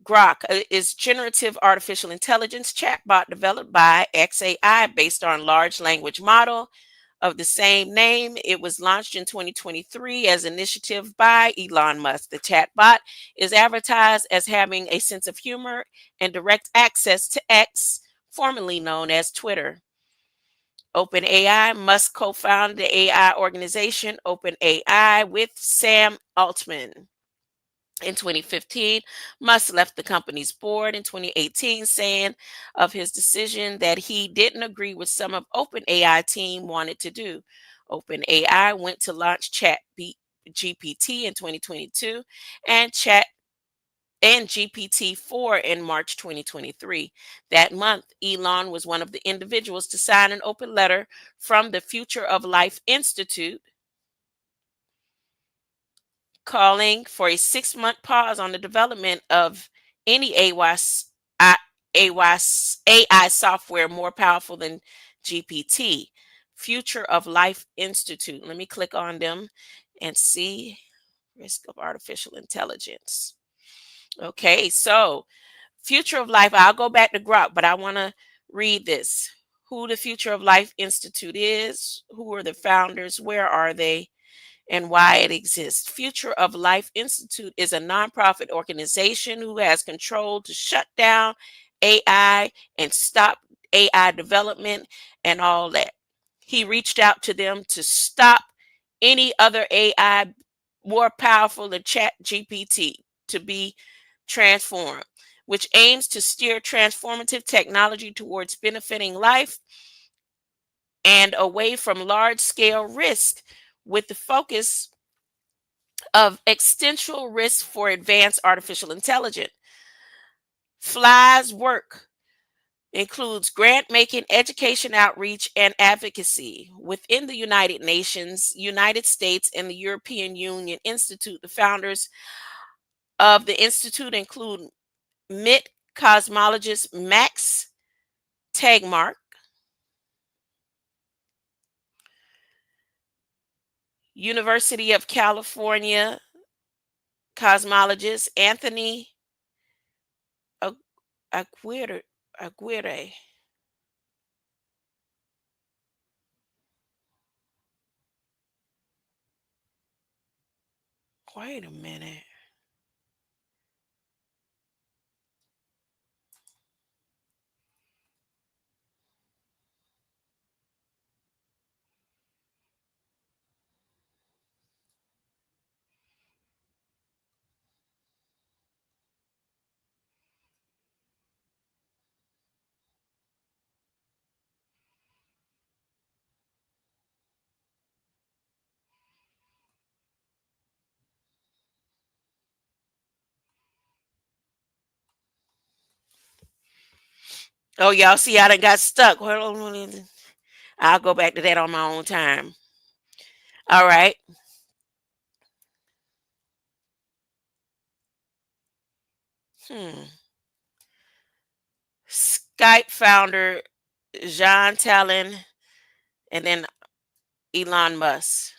GROK is generative artificial intelligence chatbot developed by XAI based on large language model of the same name. It was launched in 2023 as an initiative by Elon Musk. The chatbot is advertised as having a sense of humor and direct access to X, formerly known as Twitter. OpenAI, Musk co-founded the AI organization OpenAI with Sam Altman. In 2015, Musk left the company's board in 2018, saying of his decision that he didn't agree with some of OpenAI team wanted to do. OpenAI went to launch GPT in 2022, and and GPT-4 in March 2023. That month, Elon was one of the individuals to sign an open letter from the Future of Life Institute calling for a 6-month pause on the development of any AI software more powerful than GPT. Future of Life Institute. Let me click on them and see risk of artificial intelligence. Okay, so Future of Life, I'll go back to GROK, but I want to read this. Who the Future of Life Institute is, who are the founders, where are they, and why it exists. Future of Life Institute is a nonprofit organization who has control to shut down AI and stop AI development and all that. He reached out to them to stop any other AI more powerful than Chat GPT to be transformed, which aims to steer transformative technology towards benefiting life and away from large scale risk with the focus of existential risk for advanced artificial intelligence. Fly's work includes grant making, education outreach, and advocacy within the United Nations, United States, and the European Union Institute. The founders of the institute include MIT cosmologist Max Tegmark, University of California cosmologist Anthony Aguirre. Aguirre. Wait a minute. Oh, y'all see, I done got stuck. Hold on. I'll go back to that on my own time. All right. Hmm. Skype founder John Talon and then Elon Musk.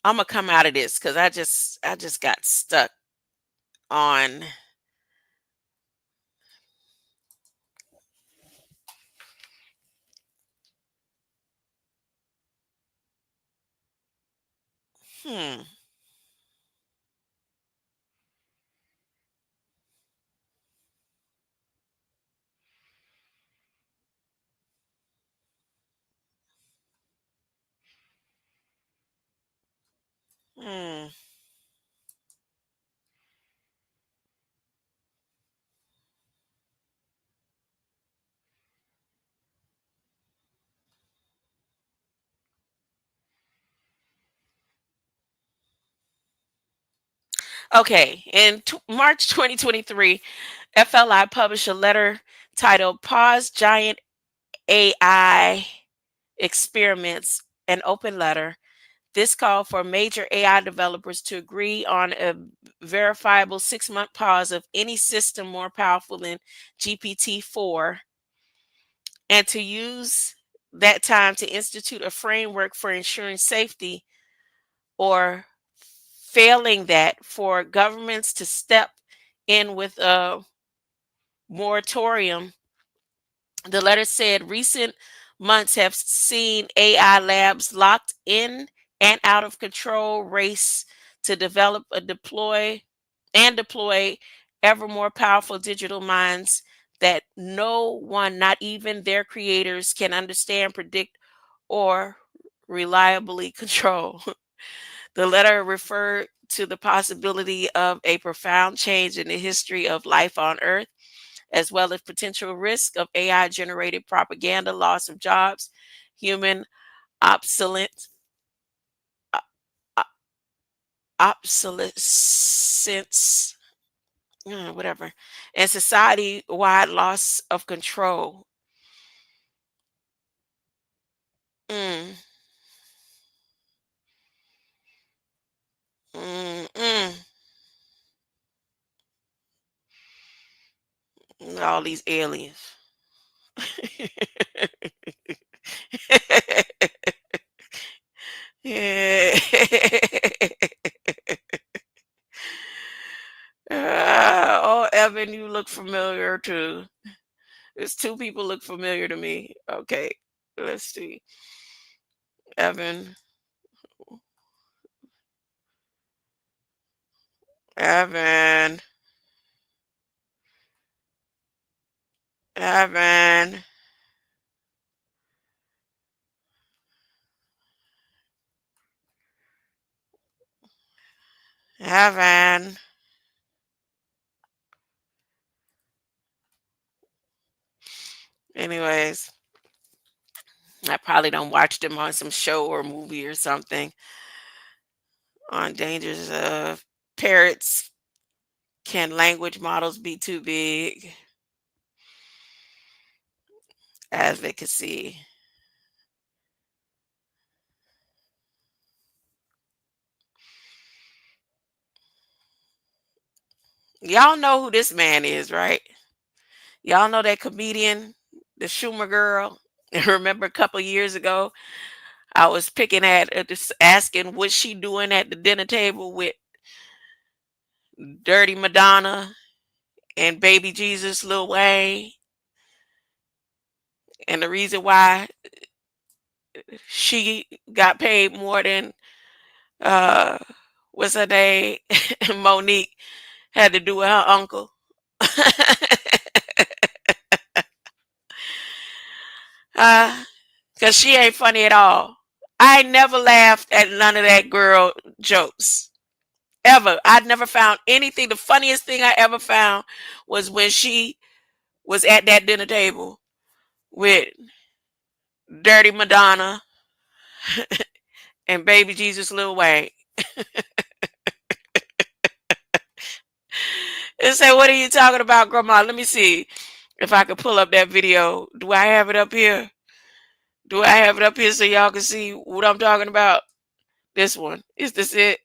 I'm gonna come out of this because I just got stuck on. Hmm. Hmm. Okay. In March 2023, FLI published a letter titled "Pause Giant AI Experiments," an open letter. This called for major AI developers to agree on a verifiable 6-month pause of any system more powerful than GPT-4 and to use that time to institute a framework for ensuring safety or failing that for governments to step in with a moratorium. The letter said recent months have seen AI labs locked in and out of control race to develop deploy ever more powerful digital minds that no one, not even their creators, can understand, predict, or reliably control. The letter referred to the possibility of a profound change in the history of life on Earth as well as potential risk of AI-generated propaganda, loss of jobs, human obsolescence, obsolescence, whatever, and society-wide loss of control. Mm, mm, mm. All these aliens. Yeah. Oh, Evan, you look familiar too. There's two people look familiar to me. Okay, let's see. Evan, Evan, Evan, Evan. Anyways, I probably don't watch them on some show or movie or something on dangers of parrots. Can language models be too big? Advocacy. Y'all know who this man is, right? Y'all know that comedian, the Schumer girl. And remember a couple years ago, I was picking at just asking what she doing at the dinner table with Dirty Madonna and Baby Jesus Lil Wayne. And the reason why she got paid more than uh what's her name? Monique had to do with her uncle. uh, Cause she ain't funny at all. I never laughed at none of that girl jokes. Ever. I never found anything. The funniest thing I ever found was when she was at that dinner table with Dirty Madonna and Baby Jesus Lil Wayne. And say, what are you talking about, Grandma? Let me see if I can pull up that video. Do I have it up here? Do I have it up here so y'all can see what I'm talking about? This one. Is this it?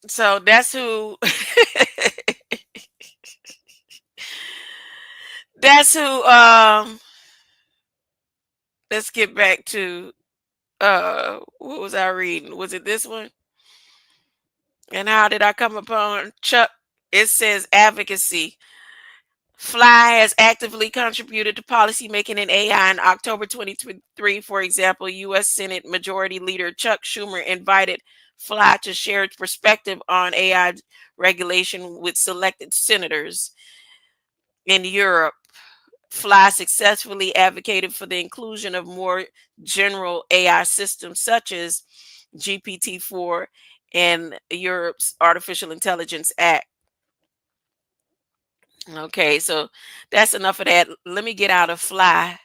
So that's who that's who let's get back to what was I reading? Was it this one? And how did I come upon Chuck? It says advocacy. Fly has actively contributed to policymaking in AI. In October 2023, for example, U.S. Senate Majority Leader Chuck Schumer invited Fly to share its perspective on AI regulation with selected senators. In Europe, Fly successfully advocated for the inclusion of more general AI systems such as GPT-4 and Europe's Artificial Intelligence Act. Okay, so that's enough of that. Let me get out of Fly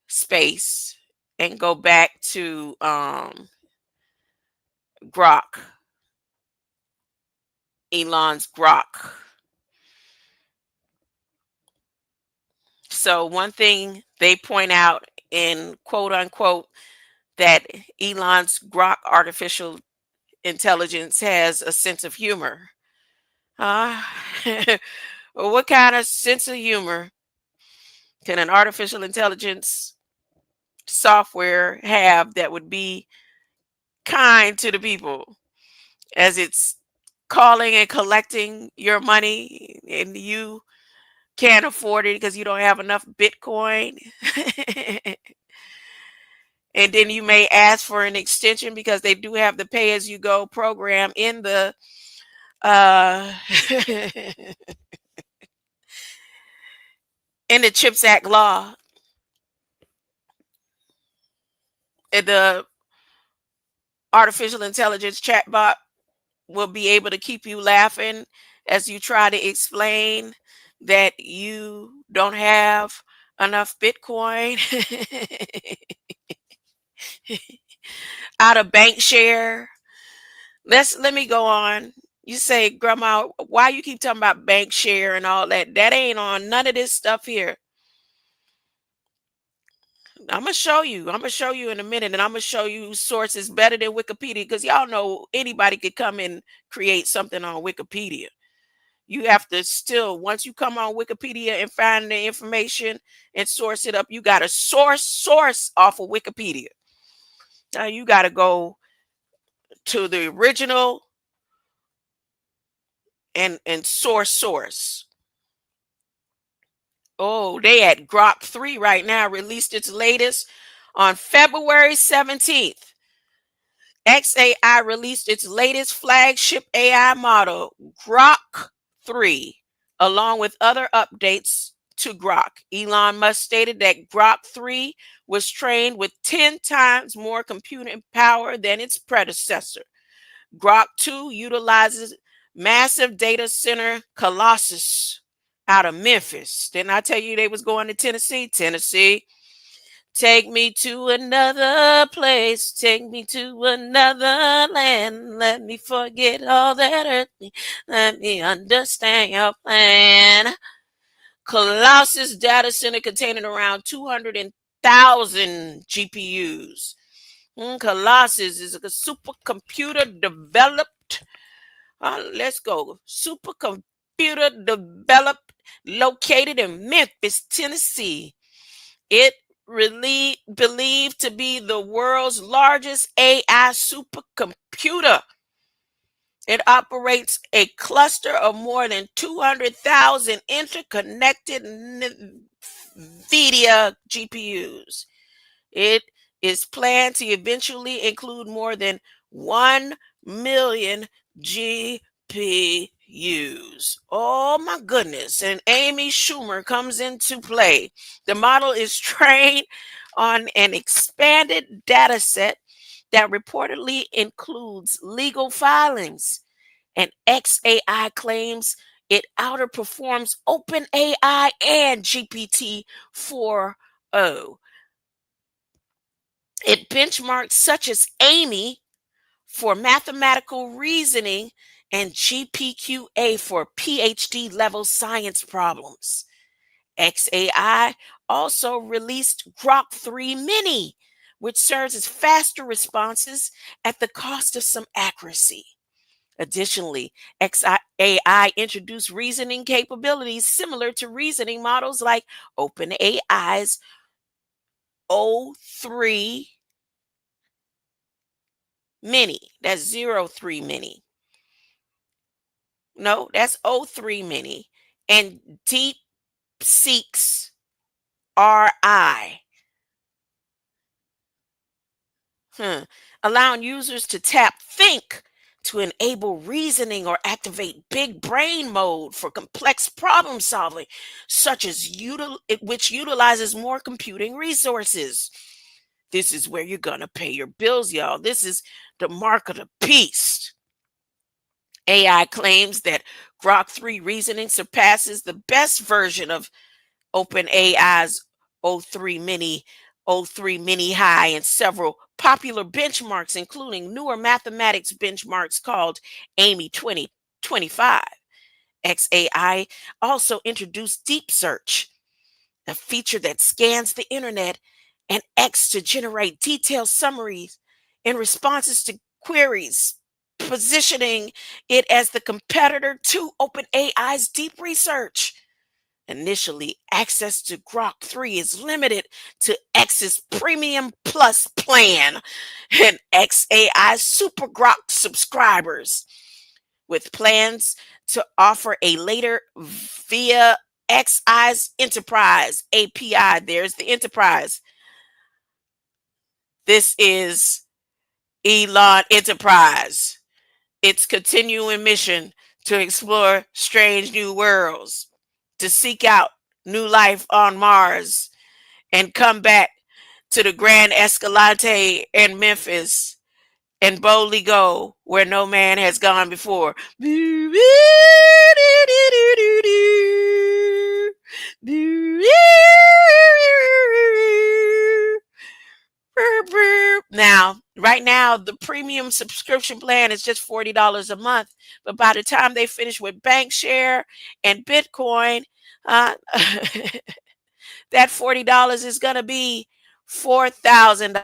space and go back to GROK, Elon's GROK. So one thing they point out in quote unquote that Elon's GROK artificial intelligence has a sense of humor. Uh, what kind of sense of humor can an artificial intelligence software have that would be kind to the people as it's calling and collecting your money and you can't afford it because you don't have enough Bitcoin? And then you may ask for an extension because they do have the pay as you go program in the in the CHIPS Act law. And the artificial intelligence chatbot will be able to keep you laughing as you try to explain that you don't have enough Bitcoin out of bank share. Let me go on. You say, Grandma, why you keep talking about bank share and all that? That ain't on none of this stuff here. I'm gonna show you. I'm gonna show you in a minute, and I'm gonna show you sources better than Wikipedia, because y'all know anybody could come and create something on Wikipedia. You have to still, once you come on Wikipedia and find the information and source it up, you got to source off of Wikipedia. Now you got to go to the original and source. Oh, they at GROK 3 right now, released its latest on February 17th. XAI released its latest flagship AI model, GROK 3, along with other updates to GROK. Elon Musk stated that GROK 3 was trained with 10 times more computing power than its predecessor. GROK 2 utilizes massive data center Colossus out of Memphis. Didn't I tell you they was going to Tennessee? Tennessee. Take me to another place. Take me to another land. Let me forget all that hurt me. Let me understand your plan. Colossus data center containing around 200,000 GPUs. Colossus is a supercomputer developed. Let's go. Supercomputer developed, located in Memphis, Tennessee. It really believed to be the world's largest AI supercomputer. It operates a cluster of more than 200,000 interconnected NVIDIA GPUs. It is planned to eventually include more than 1 million GPUs. Oh my goodness. And Amy Schumer comes into play. The model is trained on an expanded data set that reportedly includes legal filings. And XAI claims it outperforms OpenAI and GPT-4o. It benchmarks such as Amy for mathematical reasoning and GPQA for PhD level science problems. XAI also released GROK 3 Mini, which serves as faster responses at the cost of some accuracy. Additionally, XAI introduced reasoning capabilities similar to reasoning models like OpenAI's O3 Mini. That's 03 Mini. No, that's O3 Mini. And DeepSeek's RI. Allowing users to tap Think to enable reasoning or activate big brain mode for complex problem solving, such as which utilizes more computing resources. This is where you're going to pay your bills, y'all. This is the mark of the beast. AI claims that GROK 3 reasoning surpasses the best version of OpenAI's O3 Mini, O3 Mini High, and several popular benchmarks, including newer mathematics benchmarks called Amy 2025. XAI also introduced Deep Search, a feature that scans the internet, and X to generate detailed summaries and responses to queries, positioning it as the competitor to OpenAI's deep research. Initially, access to GROK 3 is limited to X's Premium Plus plan and XAI Super GROK subscribers, with plans to offer a later via XI's Enterprise API. There's the Enterprise. This is Elon Enterprise. Its continuing mission to explore strange new worlds, to seek out new life on Mars, and come back to the Grand Escalante in Memphis and boldly go where no man has gone before. Now, right now, the premium subscription plan is just $40 a month. But by the time they finish with bank share and Bitcoin, that $40 is going to be $4,000.